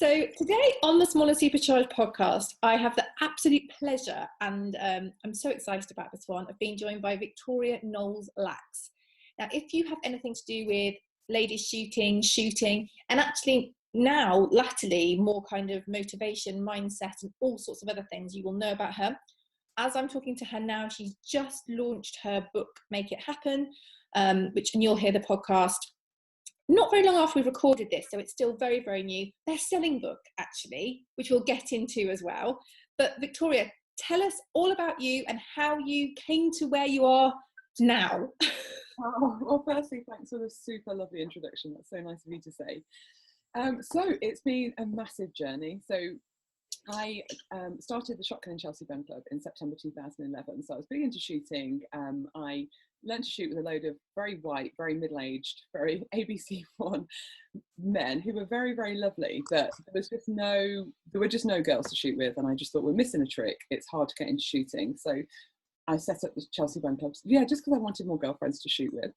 So today on the Smaller Supercharged podcast, I have the absolute pleasure, and I'm so excited about this one, of being joined by Victoria Knowles-Lacks. Now, if you have anything to do with ladies shooting, and actually now, latterly, more kind of motivation, mindset, and all sorts of other things, you will know about her. As I'm talking to her now, she's just launched her book, Make It Happen, and you'll hear the podcast not very long after we've recorded this, so it's still very, very new. Best-selling book, actually, which we'll get into as well. But Victoria, tell us all about you and how you came to where you are now. Well, firstly, thanks for the super lovely introduction. That's so nice of you to say. So it's been a massive journey. So I started the Shotgun Chelsea Bun Club in September 2011. So I was big into shooting. I learned to shoot with a load of very white, very middle-aged, very ABC1 men who were very, very lovely, but there were just no girls to shoot with, and I just thought, we're missing a trick. It's hard to get into shooting. So I set up the Chelsea Bun Club, just because I wanted more girlfriends to shoot with.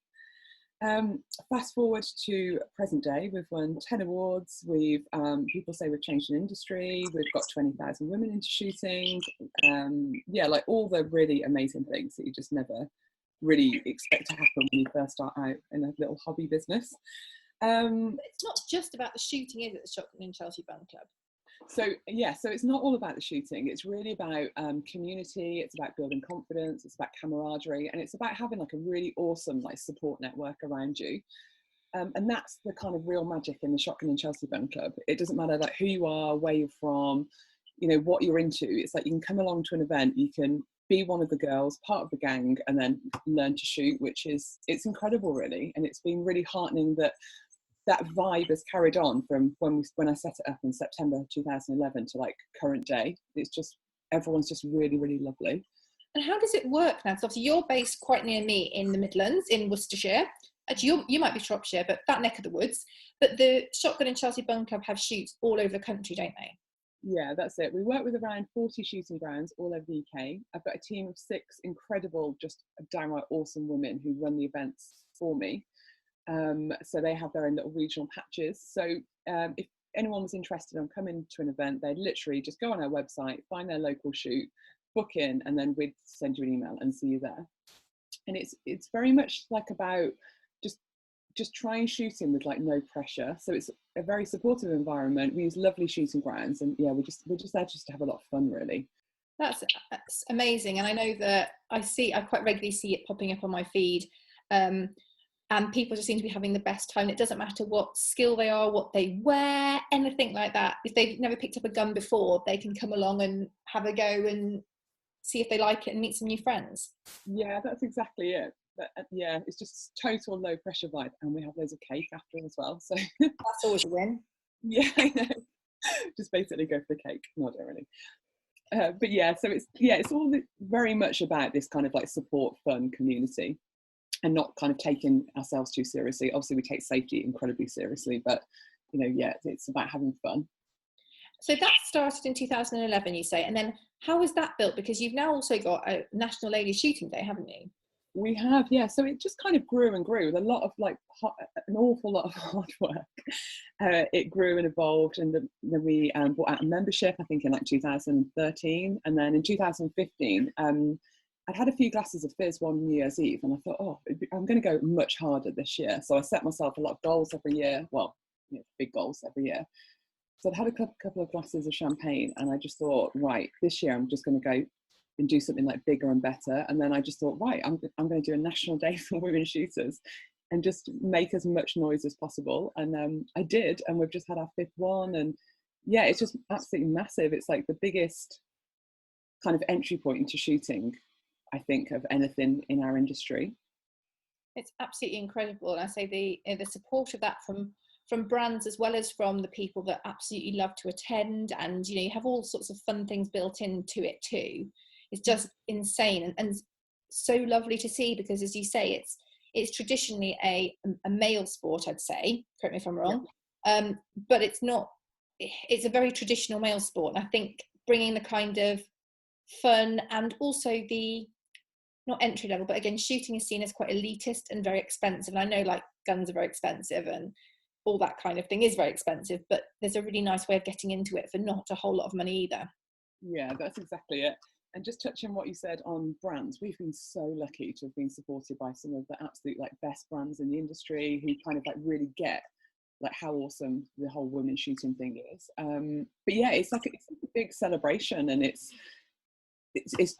Fast forward to present day, we've won 10 awards. We've people say we've changed an industry. We've got 20,000 women into shooting. Like all the really amazing things that you just never really expect to happen when you first start out in a little hobby business. It's not just about the shooting, is it, the Shotgun Chelsea Bun Club? So it's not all about the shooting. It's really about community. It's about building confidence. It's about camaraderie, and it's about having like a really awesome support network around you. And that's the kind of real magic in the Shotgun Chelsea Bun Club. It doesn't matter who you are, where you're from, what you're into. It's like you can come along to an event, you can be one of the girls, part of the gang, and then learn to shoot, it's incredible, really. And it's been really heartening that vibe has carried on from when I set it up in September 2011 to current day. It's just, everyone's just really, really lovely. And how does it work now? Because obviously you're based quite near me in the Midlands, in Worcestershire. Actually, you might be Shropshire, but that neck of the woods. But the Shotgun and Chelsea Bun Club have shoots all over the country, don't they? Yeah, that's it. We work with around 40 shooting grounds all over the UK. I've got a team of 6 incredible, just downright awesome women who run the events for me. So they have their own little regional patches. So if anyone was interested in coming to an event, they'd literally just go on our website, find their local shoot, book in, and then we'd send you an email and see you there. And it's very much about just trying shooting with no pressure. So it's a very supportive environment. We use lovely shooting grounds, and we're just there just to have a lot of fun, really. That's amazing. And I know that I quite regularly see it popping up on my feed. And people just seem to be having the best time. It doesn't matter what skill they are, what they wear, anything like that. If they've never picked up a gun before, they can come along and have a go and see if they like it and meet some new friends. Yeah, that's exactly it. It's just total low pressure vibe, and we have loads of cake after as well. So that's always a win. Yeah, I know. Just basically go for the cake. No, I don't really. So it's all very much about this kind of support, fun community, and not kind of taking ourselves too seriously. Obviously, we take safety incredibly seriously, but it's about having fun. So that started in 2011, you say, and then how was that built? Because you've now also got a National Ladies Shooting Day, haven't you? We have, yeah. So it just kind of grew and grew with a lot of an awful lot of hard work. It grew and evolved, and then we brought out a membership, I think in 2013, and then in 2015, I'd had a few glasses of fizz one New Year's Eve, and I thought, I'm going to go much harder this year. So I set myself a lot of goals every year. Well, big goals every year. So I'd had a couple of glasses of champagne, and I just thought, right, this year I'm just going to go and do something bigger and better. And then I just thought, right, I'm going to do a national day for women shooters and just make as much noise as possible. And I did, and we've just had our 5th one. And yeah, it's just absolutely massive. It's the biggest kind of entry point into shooting, I think, of anything in our industry. It's absolutely incredible. And I say the support of that from brands, as well as from the people that absolutely love to attend, and you have all sorts of fun things built into it too. It's just insane and so lovely to see, because as you say, it's traditionally a male sport, I'd say, correct me if I'm wrong. Yeah. But it's a very traditional male sport, and I think bringing the kind of fun and also the not entry level, but again, shooting is seen as quite elitist and very expensive. And I know guns are very expensive, and all that kind of thing is very expensive, but there's a really nice way of getting into it for not a whole lot of money either. Yeah, that's exactly it. And just touching on what you said on brands, we've been so lucky to have been supported by some of the absolute like best brands in the industry who kind of like really get like how awesome the whole women shooting thing is. But yeah, it's like a big celebration, and it's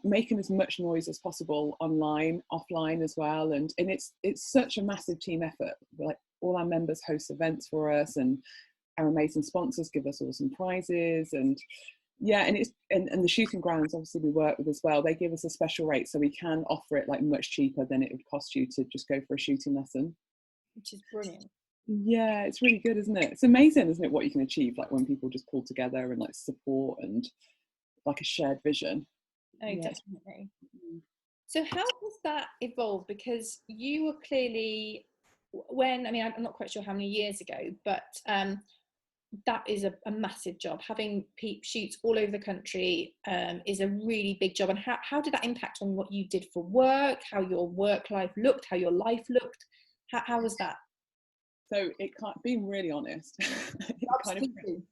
making as much noise as possible online, offline as well, and it's such a massive team effort. Like all our members host events for us, and our amazing sponsors give us awesome prizes, and yeah, and it's and the shooting grounds obviously we work with as well. They give us a special rate, so we can offer it like much cheaper than it would cost you to just go for a shooting lesson, which is brilliant. Yeah, it's really good, isn't it? It's amazing, isn't it, what you can achieve like when people just pull together and like support and like a shared vision. Oh, Yeah. definitely. So how does that evolve? Because you were clearly, when, I mean, I'm not quite sure how many years ago, but that is a massive job. Having shoots all over the country is a really big job. And how did that impact on what you did for work, how your work life looked, how your life looked? How was that? So it can't, being really honest, it kind of, Absolutely.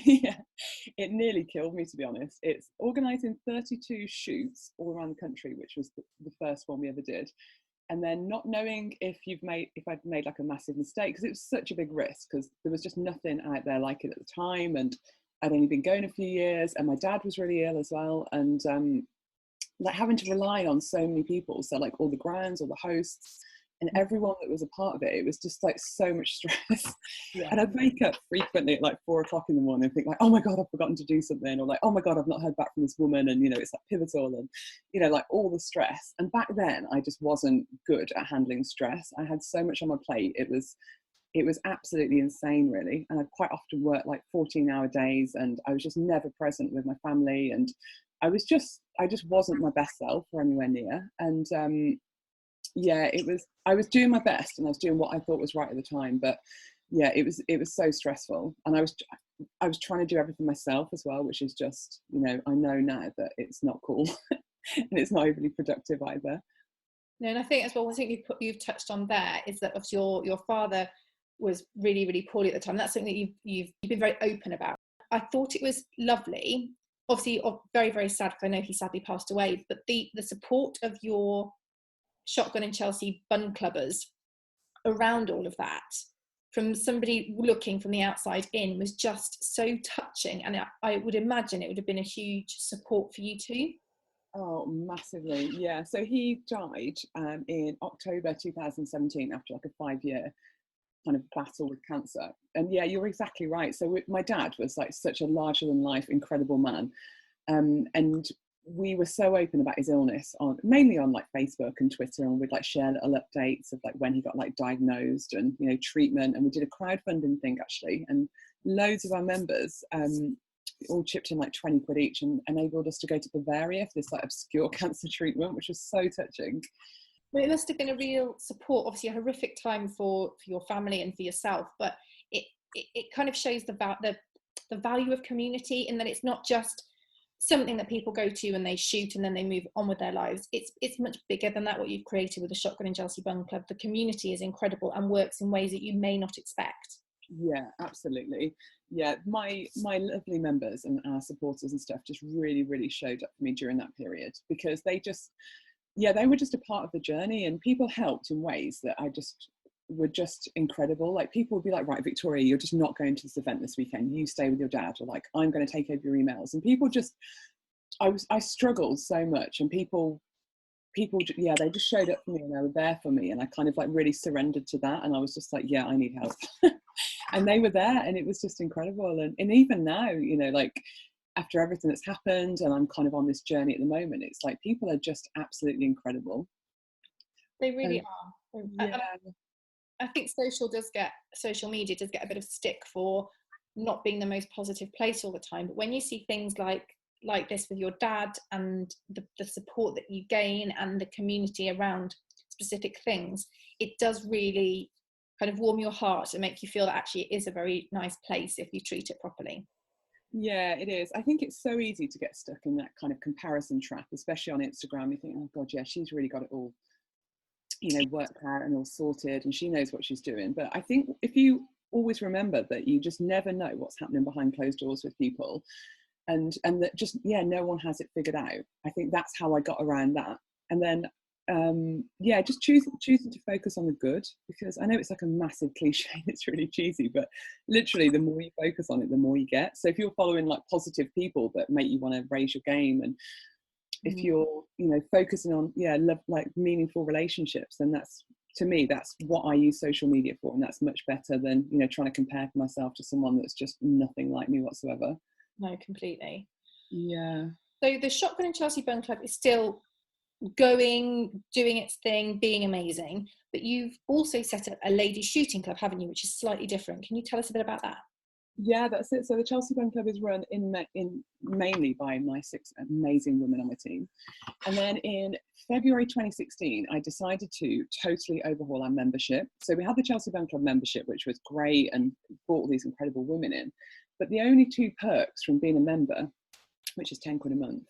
yeah, it nearly killed me, to be honest. It's organising 32 shoots all around the country, which was the first one we ever did, and then not knowing if I'd made like a massive mistake, because it was such a big risk, because there was just nothing out there like it at the time, and I'd only been going a few years, and my dad was really ill as well, and like having to rely on so many people, so like all the grounds, all the hosts, and everyone that was a part of it, it was just like so much stress. Yeah. And I'd wake up frequently at like 4 o'clock in the morning and think like, oh my God, I've forgotten to do something, or like, oh my God, I've not heard back from this woman, and you know, it's like pivotal, and you know, like all the stress. And back then I just wasn't good at handling stress. I had so much on my plate. It was absolutely insane, really. And I'd quite often work like 14-hour days, and I was just never present with my family, and I just wasn't my best self or anywhere near. And yeah, I was doing my best, and I was doing what I thought was right at the time, but yeah, it was so stressful, and I was trying to do everything myself as well, which is just, you know, I know now that it's not cool and it's not overly productive either. No, and I think as well, I think you've touched on there is that obviously your father was really, really poorly at the time. That's something that you've been very open about. I thought it was lovely, obviously very, very sad, because I know he sadly passed away, but the support of your Shotgun and Chelsea Bun Clubbers around all of that, from somebody looking from the outside in, was just so touching. And I would imagine it would have been a huge support for you too. Oh, massively. Yeah. So he died in October 2017 after like a 5-year kind of battle with cancer. And yeah, you're exactly right. So my dad was like such a larger than life, incredible man. And we were so open about his illness mainly on like Facebook and Twitter, and we'd like share little updates of like when he got like diagnosed and, you know, treatment. And we did a crowdfunding thing actually, and loads of our members all chipped in like 20 quid each and enabled us to go to Bavaria for this like obscure cancer treatment, which was so touching. Well, it must have been a real support, obviously a horrific time for your family and for yourself, but it kind of shows the value of community, in that it's not just something that people go to and they shoot and then they move on with their lives. It's much bigger than that, what you've created with the Shotgun and Chelsea Bun Club. The community is incredible and works in ways that you may not expect. Yeah, absolutely. Yeah, my lovely members and our supporters and stuff just really, really showed up for me during that period, because they were just a part of the journey, and people helped in ways that were just incredible. Like people would be like, right, Victoria, you're just not going to this event this weekend, you stay with your dad, or like, I'm going to take over your emails. And people just, I struggled so much, and people yeah, they just showed up for me and they were there for me, and I kind of like really surrendered to that, and I was just like, yeah, I need help. And they were there, and it was just incredible. And even now, you know, like after everything that's happened, and I'm kind of on this journey at the moment, it's like people are just absolutely incredible. They really are. Yeah. I think social media does get a bit of stick for not being the most positive place all the time, but when you see things like this with your dad, and the support that you gain and the community around specific things, it does really kind of warm your heart and make you feel that actually it is a very nice place if you treat it properly. Yeah, it is. I think it's so easy to get stuck in that kind of comparison trap, especially on Instagram. You think, oh God, yeah, she's really got it all, you know, worked out and all sorted, and she knows what she's doing. But I think if you always remember that you just never know what's happening behind closed doors with people, and that just, yeah, no one has it figured out. I think that's how I got around that. And then just choosing to focus on the good, because I know it's like a massive cliche, it's really cheesy, but literally the more you focus on it, the more you get. So if you're following like positive people that make you want to raise your game, and if you're, you know, focusing on love, like meaningful relationships, then that's, to me, that's what I use social media for, and that's much better than, you know, trying to compare myself to someone that's just nothing like me whatsoever. No, completely. Yeah. So the Shotgun and Chelsea Bun Club is still going, doing its thing, being amazing, but you've also set up a ladies shooting club, haven't you, which is slightly different. Can you tell us a bit about that? Yeah, that's it. So the Chelsea Bun Club is run in mainly by my 6 amazing women on my team. And then in February 2016, I decided to totally overhaul our membership. So we had the Chelsea Bun Club membership, which was great and brought all these incredible women in. But the only 2 perks from being a member, which is £10 a month,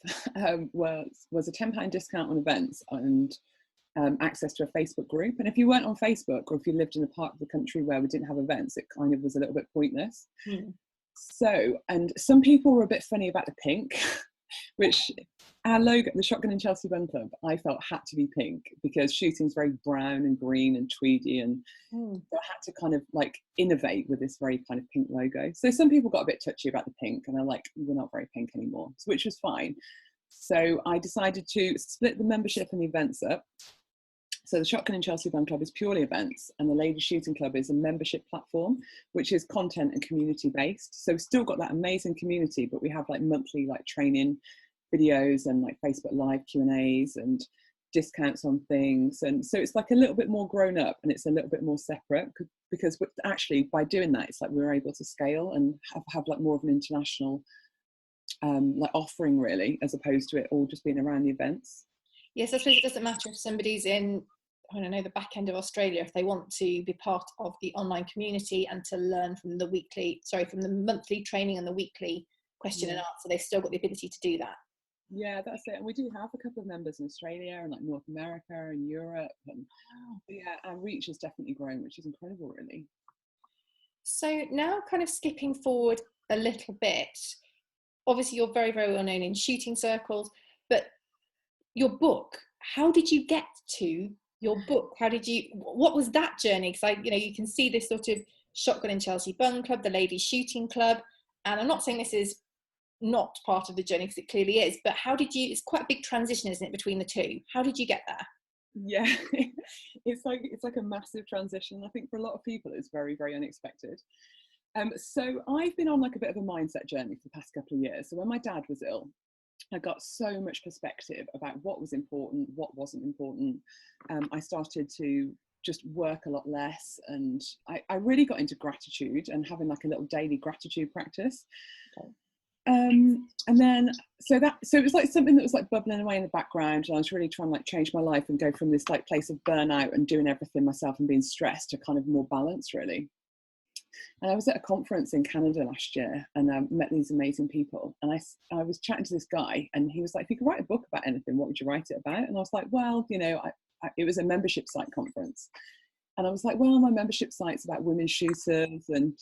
was a £10 discount on events and access to a Facebook group. And if you weren't on Facebook, or if you lived in a part of the country where we didn't have events, it kind of was a little bit pointless. So, and some people were a bit funny about the pink, which our logo, the Shotgun and Chelsea Bun Club, I felt had to be pink because shooting's very brown and green and tweedy, and so I had to kind of like innovate with this very kind of pink logo. So some people got a bit touchy about the pink, and they're like, we're not very pink anymore, which was fine. So I decided to split the membership and the events up. So the Shotgun and Chelsea Bun Club is purely events, and the Ladies Shooting Club is a membership platform, which is content and community based. So we've still got that amazing community, but we have like monthly like training videos and like Facebook Live Q&As and discounts on things. And so it's like a little bit more grown up, and it's a little bit more separate, because actually by doing that, it's like we're able to scale and have like more of an international like offering, really, as opposed to it all just being around the events. Yes, I suppose it doesn't matter if somebody's in, I don't know, the back end of Australia, if they want to be part of the online community and to learn from the monthly training and the weekly question and answer, they've still got the ability to do that. Yeah, that's it. And we do have a couple of members in Australia and like North America and Europe, and our reach has definitely grown, which is incredible, really. So now, kind of skipping forward a little bit, obviously you're very, very well known in shooting circles, but your book, how did you get to your book? What was that journey? Because you can see this sort of Shotgun and Chelsea Bun Club, the Ladies Shooting Club, and I'm not saying this is not part of the journey, because it clearly is, but it's quite a big transition, isn't it, between the two? How did you get there? Yeah, it's like a massive transition. I think for a lot of people it's very, very unexpected. So I've been on like a bit of a mindset journey for the past couple of years. So when my dad was ill, I got so much perspective about what was important, what wasn't important. I started to just work a lot less, and I really got into gratitude and having like a little daily gratitude practice. Okay. And then so it was like something that was like bubbling away in the background, and I was really trying to like change my life and go from this like place of burnout and doing everything myself and being stressed to kind of more balance, really. And I was at a conference in Canada last year, and I met these amazing people. And I was chatting to this guy, and he was like, if you could write a book about anything, what would you write it about? And I was like, well, it was a membership site conference. And I was like, well, my membership site's about women shooters and,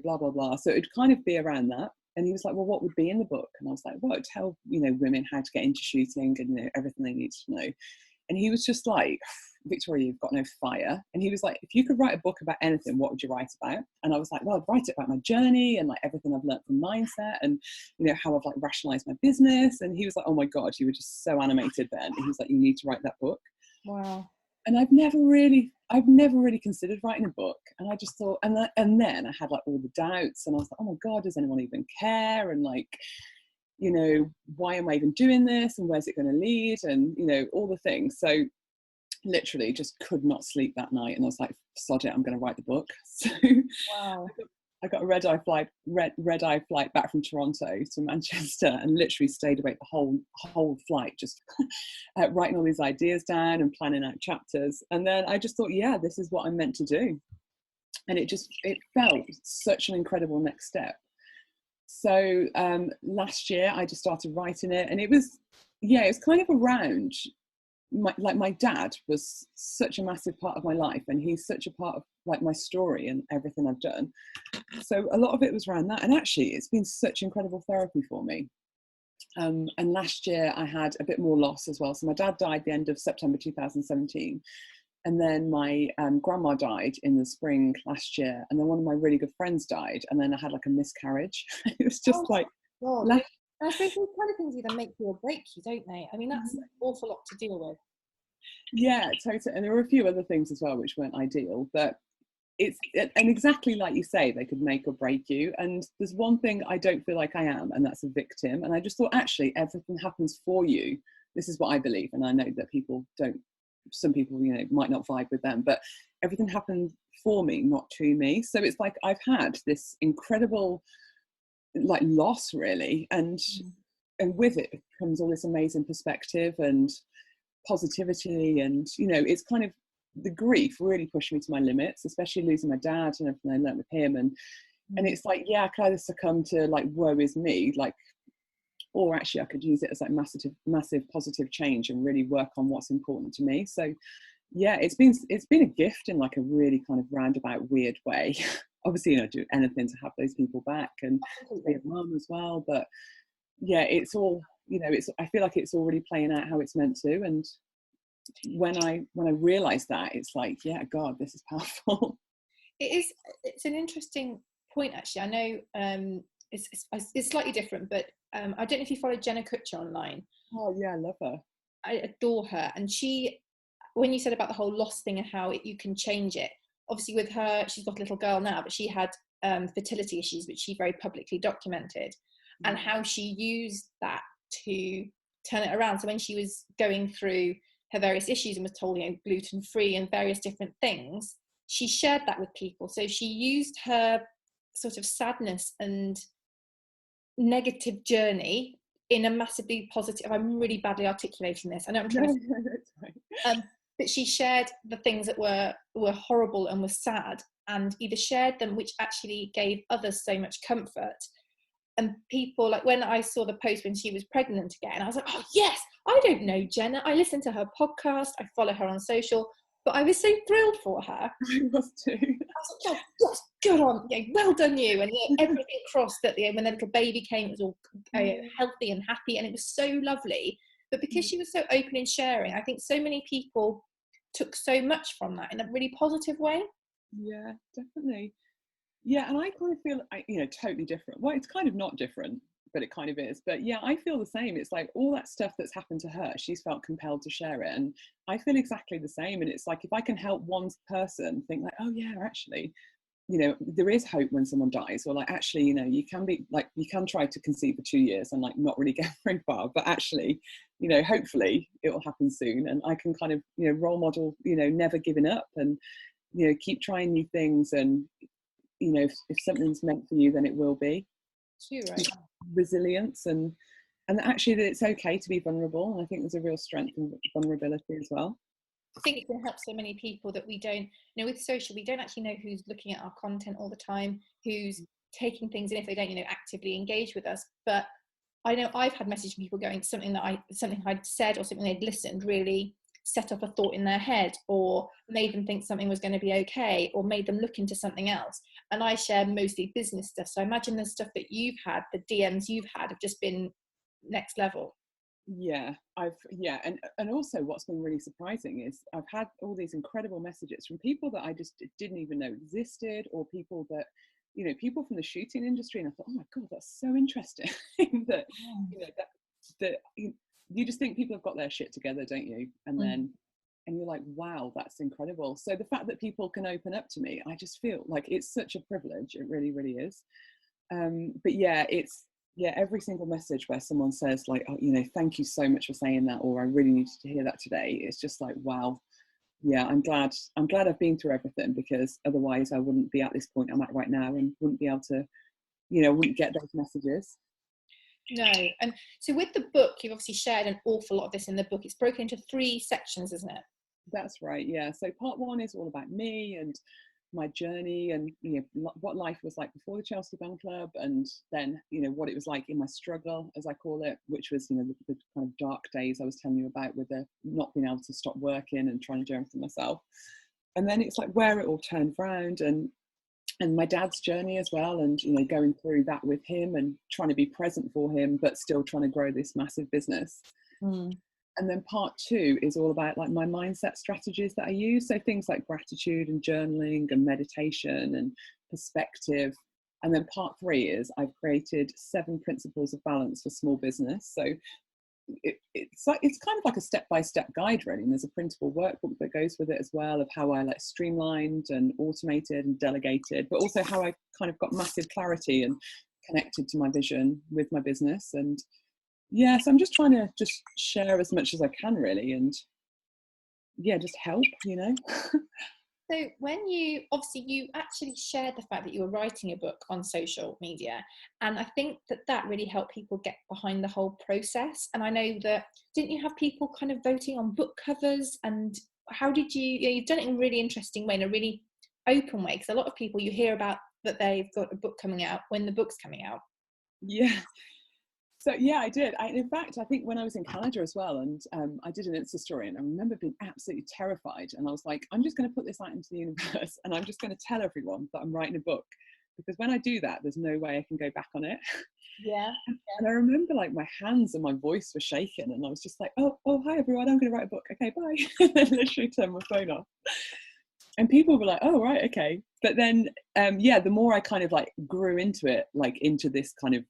blah, blah, blah. So it'd kind of be around that. And he was like, well, what would be in the book? And I was like, well, it'd tell, women how to get into shooting and, everything they need to know. And he was just like, Victoria, you've got no fire. And he was like, if you could write a book about anything, what would you write about? And I was like, well, I'd write it about my journey and like everything I've learned from mindset and, how I've like rationalized my business. And he was like, oh my God, you were just so animated then. And he was like, you need to write that book. Wow. And I've never really considered writing a book. And I just thought, and then I had like all the doubts, and I was like, oh my God, does anyone even care? And like, why am I even doing this? And where's it going to lead? And, all the things. So literally just could not sleep that night. And I was like, sod it, I'm going to write the book. So wow. I got a red eye flight back from Toronto to Manchester, and literally stayed awake the whole flight, just writing all these ideas down and planning out chapters. And then I just thought, yeah, this is what I'm meant to do. And it felt such an incredible next step. So last year I just started writing it, and it was kind of around my dad was such a massive part of my life, and he's such a part of like my story and everything I've done. So a lot of it was around that, and actually it's been such incredible therapy for me. And last year I had a bit more loss as well. So my dad died the end of September 2017, and then my grandma died in the spring last year, and then one of my really good friends died, and then I had like a miscarriage. It was just like I suppose those kind of things either make you or break you, don't they? I mean, that's an awful lot to deal with. Yeah, totally. And there were a few other things as well which weren't ideal, but and exactly like you say, they could make or break you. And there's one thing I don't feel like I am, and that's a victim. And I just thought, actually, everything happens for you. This is what I believe, and I know that people don't. Some people, might not vibe with them, but everything happened for me, not to me. So it's like I've had this incredible like loss, really, and with it comes all this amazing perspective and positivity, and it's kind of, the grief really pushed me to my limits, especially losing my dad and everything I learned with him, and it's like, yeah, I could either succumb to like woe is me, like, or actually I could use it as like massive positive change and really work on what's important to me. So yeah, it's been a gift in like a really kind of roundabout weird way. Obviously, do anything to have those people back and be a mum as well, but yeah, it's all, I feel like it's already playing out how it's meant to. And when I realized that, it's like, yeah, God, this is powerful. It's an interesting point, actually. I know it's slightly different, but I don't know if you follow Jenna Kutcher online. Oh yeah, I love her. I adore her. And she, when you said about the whole loss thing and how you can change it, obviously with her, she's got a little girl now, but she had fertility issues, which she very publicly documented, and how she used that to turn it around. So when she was going through her various issues and was told, gluten-free and various different things, she shared that with people. So she used her sort of sadness and negative journey in a massively positive, I'm really badly articulating this, I know I'm trying to but she shared the things that were horrible and were sad, and either shared them, which actually gave others so much comfort. And people, like when I saw the post when she was pregnant again, I was like, oh yes, I don't know Jenna, I listen to her podcast, I follow her on social, but I was so thrilled for her. I was too. I was like, yes, good on, well done you. And everything crossed that when the little baby came, it was all healthy and happy, and it was so lovely. But because she was so open in sharing, I think so many people took so much from that in a really positive way. Yeah, definitely. Yeah, and I kind of feel, totally different. Well, it's kind of not different, but it kind of is. But yeah, I feel the same. It's like all that stuff that's happened to her, she's felt compelled to share it. And I feel exactly the same. And it's like, if I can help one person think like, oh yeah, actually, there is hope when someone dies, or like, actually, you can be like, you can try to conceive for 2 years and like not really get very far, but actually, hopefully it will happen soon. And I can kind of, role model, never giving up, and, keep trying new things. And, if something's meant for you, then it will be. Too right. Resilience and actually that it's okay to be vulnerable. And I think there's a real strength in vulnerability as well. I think it can help so many people that we don't, with social, we don't actually know who's looking at our content all the time, who's taking things in if they don't, actively engage with us. But I know I've had messages from people going, something I'd said or something they'd listened really set up a thought in their head, or made them think something was going to be okay, or made them look into something else. And I share mostly business stuff. So I imagine the stuff that you've had, the DMs you've had, have just been next level. Yeah, and also what's been really surprising is I've had all these incredible messages from people that I just didn't even know existed, or people that, people from the shooting industry, and I thought, oh my God, that's so interesting. that you just think people have got their shit together, don't you? And then and you're like, wow, that's incredible. So the fact that people can open up to me, I just feel like it's such a privilege. It really, really is. But yeah, every single message where someone says like, oh, thank you so much for saying that, or I really needed to hear that today. It's just like, wow. Yeah, I'm glad I've been through everything, because otherwise I wouldn't be at this point I'm at right now, and wouldn't be able to, wouldn't get those messages. No. And so with the book, you've obviously shared an awful lot of this in the book. It's broken into 3 sections, isn't it? That's right, yeah. So part 1 is all about me and my journey and, what life was like before the Chelsea Bun Club, and then, what it was like in my struggle, as I call it, which was, the kind of dark days I was telling you about, with the not being able to stop working and trying to do everything myself. And then it's like where it all turned round, and my dad's journey as well, and going through that with him and trying to be present for him but still trying to grow this massive business. And then part 2 is all about like my mindset strategies that I use, so things like gratitude and journaling and meditation and perspective. And then part 3 is I've created 7 principles of balance for small business. So it's kind of like a step-by-step guide, really, and there's a printable workbook that goes with it as well, of how I like streamlined and automated and delegated, but also how I kind of got massive clarity and connected to my vision with my business. And yeah, so I'm just trying to just share as much as I can, really, and just help. So when you actually shared the fact that you were writing a book on social media, and I think that really helped people get behind the whole process. And I know that, didn't you have people kind of voting on book covers, and how did you've done it in a really interesting way, in a really open way, because a lot of people, you hear about that they've got a book coming out when the book's coming out. Yeah. So yeah, I did. In fact, I think when I was in Canada as well, and I did an Insta story, and I remember being absolutely terrified. And I was like, I'm just going to put this out into the universe, and I'm just going to tell everyone that I'm writing a book, because when I do that, there's no way I can go back on it. Yeah. And I remember like my hands and my voice were shaking, and I was just like, oh, hi everyone, I'm going to write a book. Okay, bye. And then literally turned my phone off. And people were like, oh, right, okay. But then, the more I kind of like grew into it, like into this kind of,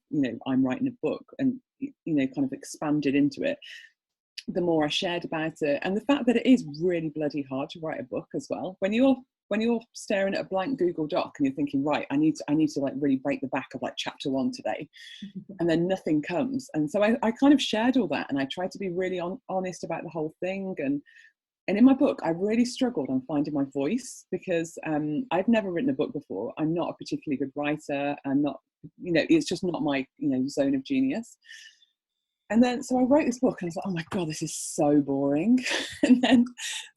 I'm writing a book, and, kind of expanded into it, the more I shared about it. And the fact that it is really bloody hard to write a book as well. When you're staring at a blank Google Doc and you're thinking, right, I need to like really break the back of like chapter 1 today, and then nothing comes. And so I kind of shared all that, and I tried to be really honest about the whole thing. And in my book, I really struggled on finding my voice, because I've never written a book before. I'm not a particularly good writer. I'm not, it's just not my, zone of genius. And then, so I wrote this book, and I was like, oh my God, this is so boring. And then,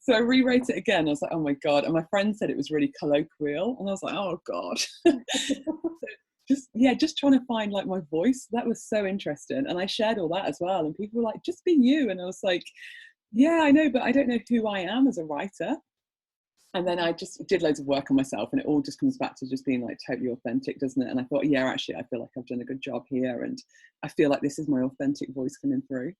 so I rewrote it again. I was like, oh my God. And my friend said it was really colloquial. And I was like, oh God. So just trying to find like my voice. That was so interesting. And I shared all that as well. And people were like, just be you. And I was like, yeah, I know, but I don't know who I am as a writer. And then I just did loads of work on myself, and it all just comes back to just being like totally authentic, doesn't it? And I thought, yeah, actually, I feel like I've done a good job here, and I feel like this is my authentic voice coming through.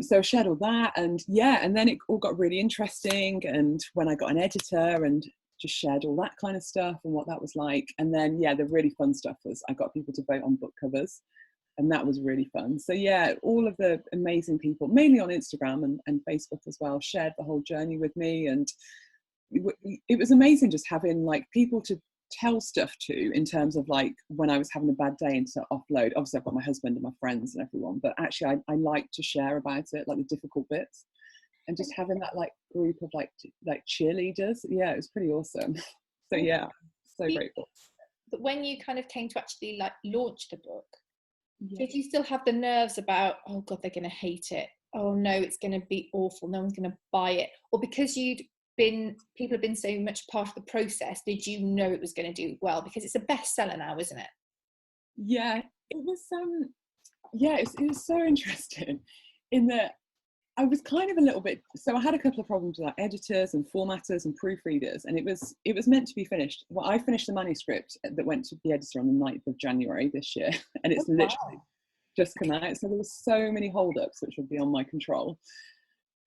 So I shared all that, and then it all got really interesting. And when I got an editor, and just shared all that kind of stuff and what that was like. And then, the really fun stuff was I got people to vote on book covers. And that was really fun. So all of the amazing people, mainly on Instagram and Facebook as well, shared the whole journey with me. And it was amazing just having like people to tell stuff to, in terms of like when I was having a bad day and to offload. Obviously I've got my husband and my friends and everyone, but actually I like to share about it, like the difficult bits, and just having that like group of like cheerleaders. Yeah, it was pretty awesome. So so grateful. But when you kind of came to actually like launch the book, did you still have the nerves about, oh God, they're going to hate it, oh no, it's going to be awful, no one's going to buy it? Or because people have been so much part of the process, did you know it was going to do well? Because it's a bestseller now, isn't it? Yeah, it was it was so interesting, in that I was kind of a little bit, so I had a couple of problems with like editors and formatters and proofreaders, and it was meant to be finished. Well, I finished the manuscript that went to the editor on the 9th of January this year, and it's literally just come out. So there were so many holdups which would be beyond my control.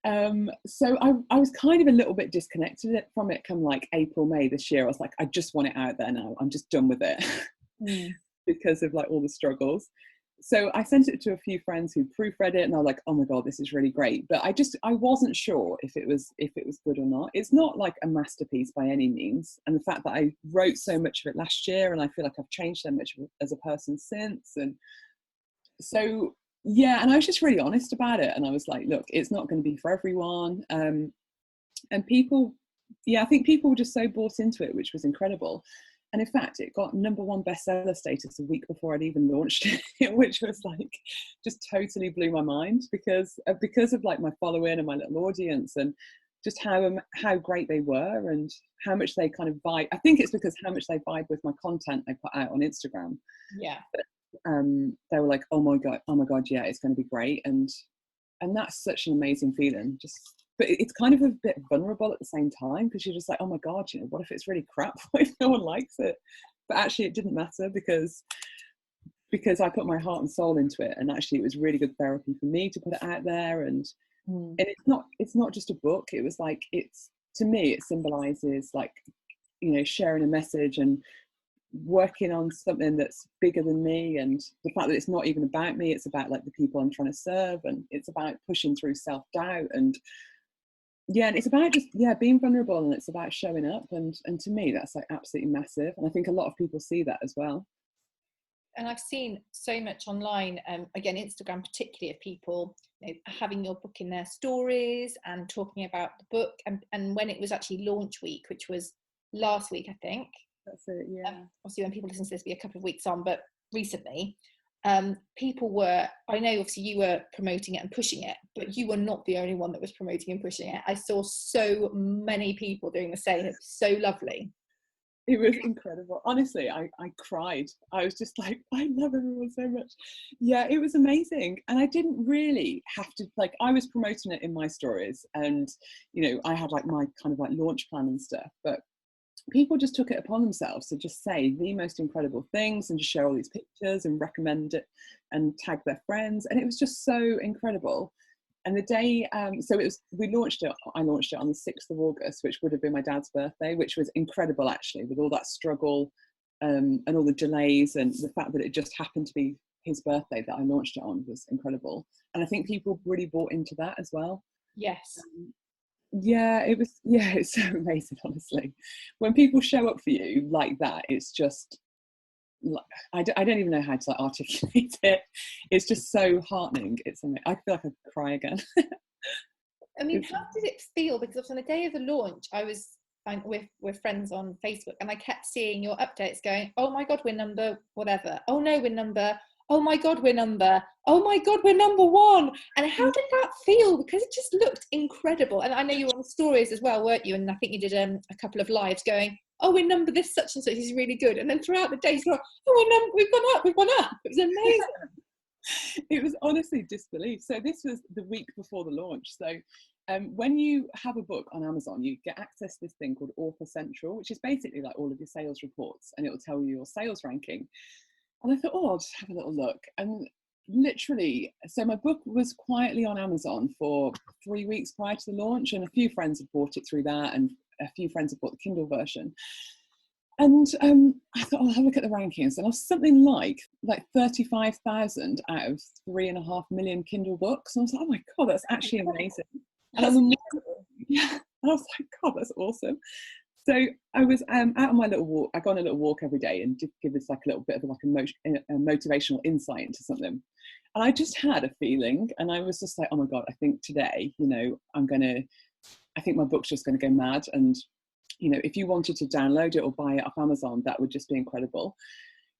So I was kind of a little bit disconnected from it come like April, May this year. I was like, I just want it out there now. I'm just done with it. Because of like all the struggles. So I sent it to a few friends who proofread it, and I was like, oh my God, this is really great. But I wasn't sure if it was good or not. It's not like a masterpiece by any means. And the fact that I wrote so much of it last year, and I feel like I've changed so much as a person since. And so, and I was just really honest about it. And I was like, look, it's not going to be for everyone. And people, I think people were just so bought into it, which was incredible. And in fact, it got #1 bestseller status a week before I'd even launched it, which was like, just totally blew my mind, because of like my following and my little audience. And just how great they were and how much they kind of vibe. I think it's because how much they vibe with my content I put out on Instagram. Yeah. But, they were like, oh my god, yeah, it's going to be great, and that's such an amazing feeling. But it's kind of a bit vulnerable at the same time, because you're just like, oh my god, what if it's really crap? What if no one likes it? But actually, it didn't matter, because I put my heart and soul into it, and actually, it was really good therapy for me to put it out there. And it's not just a book. It was like, to me, it symbolizes like, sharing a message and working on something that's bigger than me, and the fact that it's not even about me, it's about like the people I'm trying to serve, and it's about pushing through self-doubt, and it's about just being vulnerable, and it's about showing up, and to me that's like absolutely massive, and I think a lot of people see that as well. And I've seen so much online, again, Instagram particularly, of people having your book in their stories and talking about the book, and when it was actually launch week, which was last week, I think. That's it, yeah. Obviously, when people listen to this, it'll be a couple of weeks on, but recently, people were, I know obviously you were promoting it and pushing it, but you were not the only one that was promoting and pushing it. I saw so many people doing the same. It was so lovely. It was incredible. Honestly, I cried. I was just like, I love everyone so much. Yeah, it was amazing. And I didn't really have to, like, I was promoting it in my stories, and, I had like my kind of like launch plan and stuff, but people just took it upon themselves to just say the most incredible things and just share all these pictures and recommend it and tag their friends. And it was just so incredible. And the day, I launched it on the 6th of August, which would have been my dad's birthday, which was incredible actually, with all that struggle and all the delays, and the fact that it just happened to be his birthday that I launched it on was incredible. And I think people really bought into that as well. Yes. It's so amazing, honestly. When people show up for you like that, it's just, I don't even know how to like articulate it. It's just so heartening. It's amazing. I feel like I could cry again. I mean, how did it feel? Because on the day of the launch, I was with friends on Facebook, and I kept seeing your updates going, oh my god, we're number whatever, oh no, we're number, oh my god, we're number, oh my god, we're number 1. And how did that feel? Because it just looked incredible. And I know you were on stories as well, weren't you? And I think you did a couple of lives going, oh, we're number this such and such is really good. And then throughout the day, you're like, oh, we've gone up. It was amazing. It was honestly disbelief. So this was the week before the launch. So when you have a book on Amazon, you get access to this thing called Author Central, which is basically like all of your sales reports, and it will tell you your sales ranking. And I thought, I'll just have a little look. And literally, so my book was quietly on Amazon for 3 weeks prior to the launch, and a few friends had bought it through that, and a few friends had bought the Kindle version. And I thought, I'll have a look at the rankings, and I was something like 35,000 out of 3.5 million Kindle books. And I was like, oh my god, that's actually amazing. And I was like, god, that's awesome. So I was out on my little walk. I go on a little walk every day and give this like a little bit of like a motivational insight into something. And I just had a feeling, and I was just like, oh my god, I think today, I think my book's just going to go mad. And if you wanted to download it or buy it off Amazon, that would just be incredible.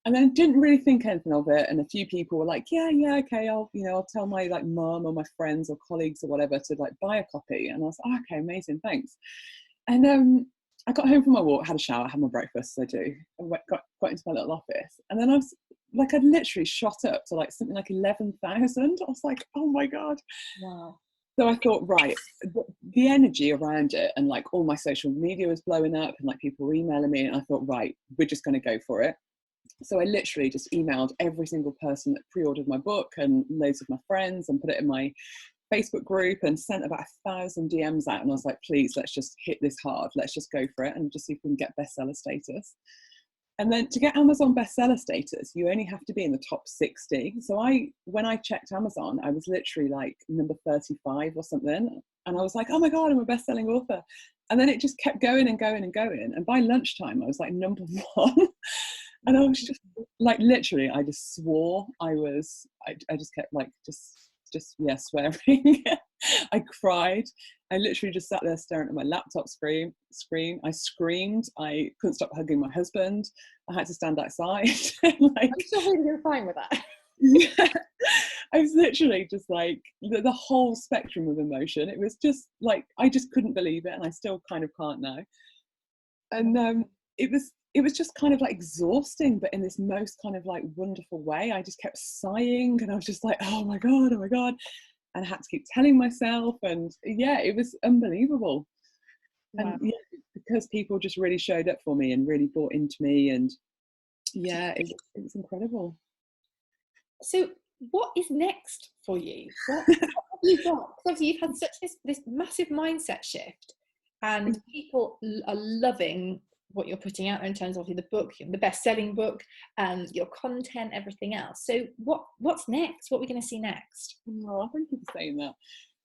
And then didn't really think anything of it. And a few people were like, yeah, okay, I'll tell my like mum or my friends or colleagues or whatever to like buy a copy. And I was like, okay, amazing, thanks. And I got home from my walk, had a shower, had my breakfast, as I do, and got into my little office. And then I was like, I'd literally shot up to like something like 11,000. I was like, oh my God. Wow. So I thought, right, the energy around it, and like all my social media was blowing up, and like people were emailing me, and I thought, right, we're just going to go for it. So I literally just emailed every single person that pre-ordered my book and loads of my friends, and put it in my Facebook group, and sent about 1,000 DMs out. And I was like, please, let's just hit this hard. Let's just go for it and just see if we can get bestseller status. And then to get Amazon bestseller status, you only have to be in the top 60. So when I checked Amazon, I was literally like number 35 or something. And I was like, oh my God, I'm a best-selling author. And then it just kept going and going and going. And by lunchtime, I was like number 1. And I was just like, literally, I just swore. I just kept like, swearing. I cried. I literally just sat there staring at my laptop screen. I screamed. I couldn't stop hugging my husband. I had to stand outside. I'm still really fine with that. Yeah. I was literally just like the whole spectrum of emotion. It was just like I just couldn't believe it, and I still kind of can't now. And it was just kind of like exhausting, but in this most kind of like wonderful way. I just kept sighing, and I was just like, oh my god, and I had to keep telling myself, and yeah, it was unbelievable. Wow. And yeah, because people just really showed up for me and really bought into me, and yeah, it was incredible. So what is next for you? What have you got? Because obviously you've had such this massive mindset shift, and people are loving what you're putting out there in terms of the book, the best-selling book, and your content, everything else. So what's next? What are we going to see next? Oh, thank you for saying that.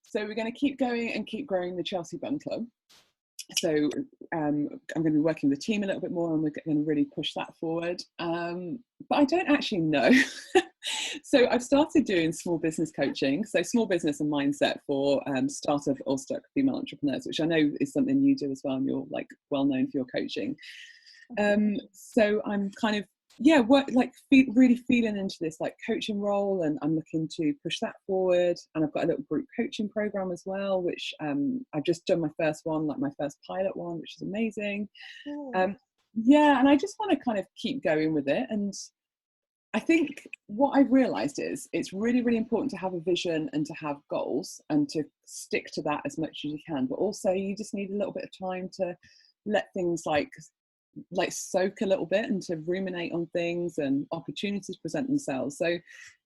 So we're going to keep going and keep growing the Chelsea Bun Club. So I'm going to be working with the team a little bit more, and we're going to really push that forward. But I don't actually know. So I've started doing small business coaching, so small business and mindset for startup or stuck female entrepreneurs, which I know is something you do as well, and you're like well known for your coaching. So I'm kind of really feeling into this like coaching role, and I'm looking to push that forward. And I've got a little group coaching program as well, which I've just done my first one, like my first pilot one, which is amazing. Yeah, and I just want to kind of keep going with it. And I think what I've realised is it's really, really important to have a vision and to have goals and to stick to that as much as you can. But also you just need a little bit of time to let things like soak a little bit and to ruminate on things and opportunities present themselves. So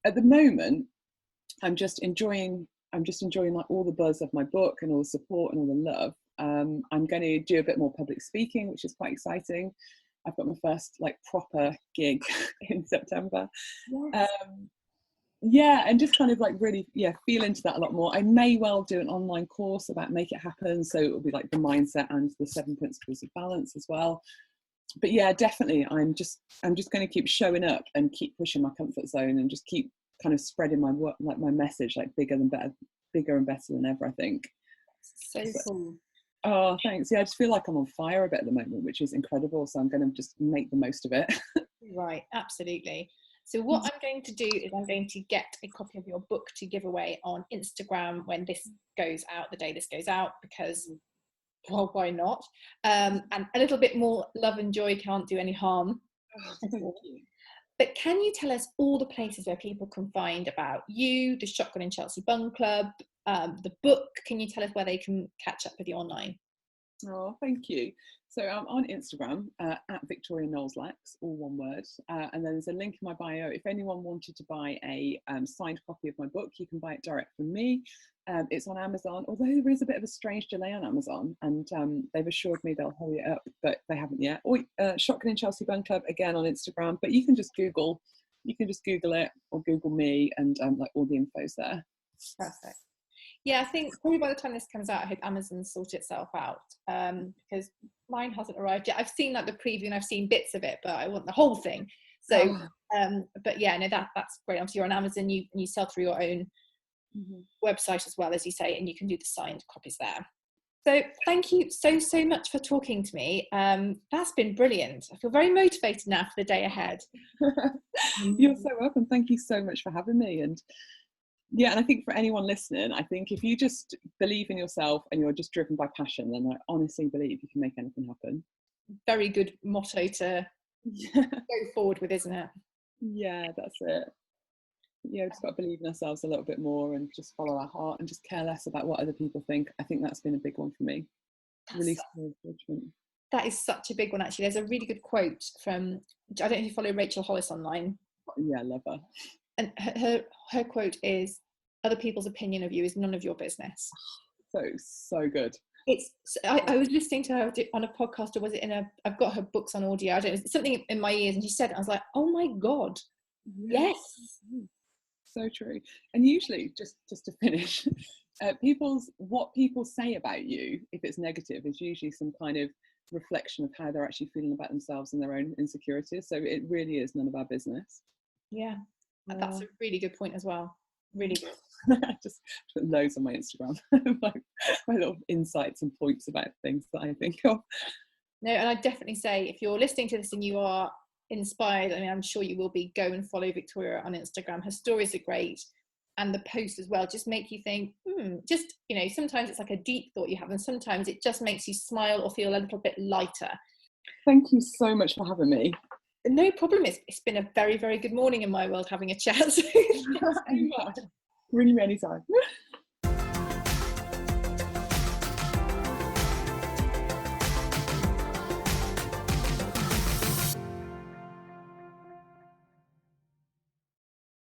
at the moment, I'm just enjoying like all the buzz of my book and all the support and all the love. I'm going to do a bit more public speaking, which is quite exciting. I've got my first like proper gig in September. Yes. Yeah, and just kind of like really feel into that a lot more. I may well do an online course about Make It Happen, so it will be like the mindset and the 7 principles of balance as well. But yeah, definitely I'm just going to keep showing up and keep pushing my comfort zone and just keep kind of spreading my work, like my message, like bigger and better than ever, I think. So cool. Oh, thanks. Yeah, I just feel like I'm on fire a bit at the moment, which is incredible. So I'm going to just make the most of it. Right, absolutely. So what I'm going to do is I'm going to get a copy of your book to give away on Instagram when this goes out, the day this goes out, because, well, why not? And a little bit more love and joy can't do any harm. Oh, thank you. But can you tell us all the places where people can find about you, the Shotgun Chelsea Bun Club, the book? Can you tell us where they can catch up with you online? Oh, thank you. So I'm on Instagram at Victoria Knowles-Lacks, all one word. And then there's a link in my bio. If anyone wanted to buy a signed copy of my book, you can buy it direct from me. It's on Amazon, although there is a bit of a strange delay on Amazon, and they've assured me they'll hurry it up, but they haven't yet. Or Shotgun Chelsea Bun Club, again on Instagram, but you can just Google it or Google me, and like all the info's there. Perfect. Yeah, I think probably by the time this comes out, I hope Amazon sort itself out, because mine hasn't arrived yet. I've seen like the preview and I've seen bits of it, but I want the whole thing. So, but yeah, no, that's great. Obviously, you're on Amazon, you sell through your own website as well, as you say, and you can do the signed copies there. So thank you so much for talking to me. That's been brilliant. I feel very motivated now for the day ahead. You're so welcome. Thank you so much for having me. And yeah, and I think for anyone listening, I think if you just believe in yourself and you're just driven by passion, then I honestly believe you can make anything happen. Very good motto to go forward with, isn't it? Yeah, that's it. Yeah, we've just got to believe in ourselves a little bit more and just follow our heart and just care less about what other people think. I think that's been a big one for me. Release judgment. That is such a big one, actually. There's a really good quote from, I don't know if you follow Rachel Hollis online. Yeah, I love her. And her quote is, other people's opinion of you is none of your business. So good. I was listening to her on a podcast, or was it I've got her books on audio, I don't know, something in my ears, and she said it, I was like, oh my God, yes. So true. And usually, just to finish, what people say about you, if it's negative, is usually some kind of reflection of how they're actually feeling about themselves and their own insecurities. So it really is none of our business. Yeah, that's a really good point as well. Really good. Just put loads on my Instagram, my little insights and points about things that I think of. No, and I definitely say, if you're listening to this and you are inspired, I mean, I'm sure you will be, go and follow Victoria on Instagram. Her stories are great, and the post as well just make you think, just, you know, sometimes it's like a deep thought you have, and sometimes it just makes you smile or feel a little bit lighter. Thank you so much for having me. No problem. It's been a very, very good morning in my world having a chat. So Ring me anytime.